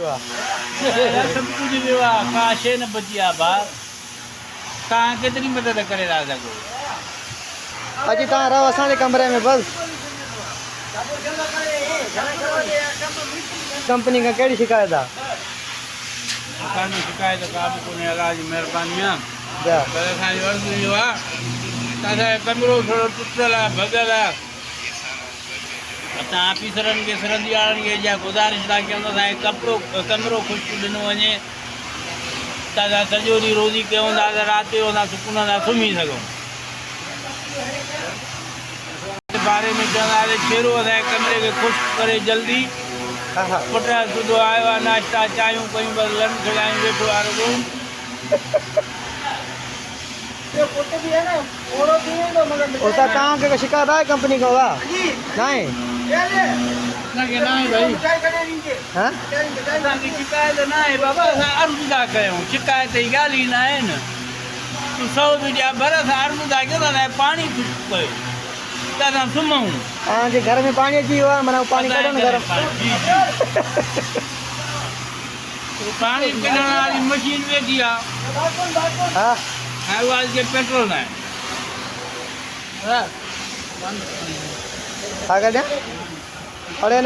सब कुछ विवाह काशे न बचिया बार कहाँ कितनी मदद करे राजा को अजी तव्हां रहो असांजे कमरे में बस कंपनी खां कहिड़ी शिकायत आहे? असांजी शिकायत का बि कोन्हे अलाह जी महिरबानी आहे जा पर असांजो अर्ज़ु इहो आहे त असांजो कमिरो थोरो टुटल आहे भॻल आहे असां ऑफिसरनि खे सरहदी वारनि खे इहा गुज़ारिश था कयूं त असांखे कमिरो ख़ुश्क ॾिनो वञे त असां सॼो ॾींहुं रोज़ी कयूं था त राति जो असां सुकून सां सुम्ही सघूं बारे में चवंदासीं छेड़ो असांजे कमिरे खे ख़ुश्क करे जल्दी हा हा पुट सुधो आयो आहे नाश्ता चांहियूं कयूं बसि लंच खिलायूं वेठो आहे रुॻो उतां तव्हांखे को शिकायत आहे कंपनी खां वाह न आहे? असांखे न आहे भई हा असांजी शिकायत न आहे बाबा असां अर्ज़ु था कयूं शिकायत जी ॻाल्हि ई न आहे न तूं सौ बि ॾिया भर असां अर्ज़ु था कयूं त असांखे पाणी ख़ुश्क कयो त असां सुम्हूं तव्हांजे घर में पाणी अची वियो आहे माना पाणी कढो न घर जी पाणी कढण वारी मशीन वेठी आहे हा ऐं उहा जे पेट्रोल न आहे छा कढिया अड़े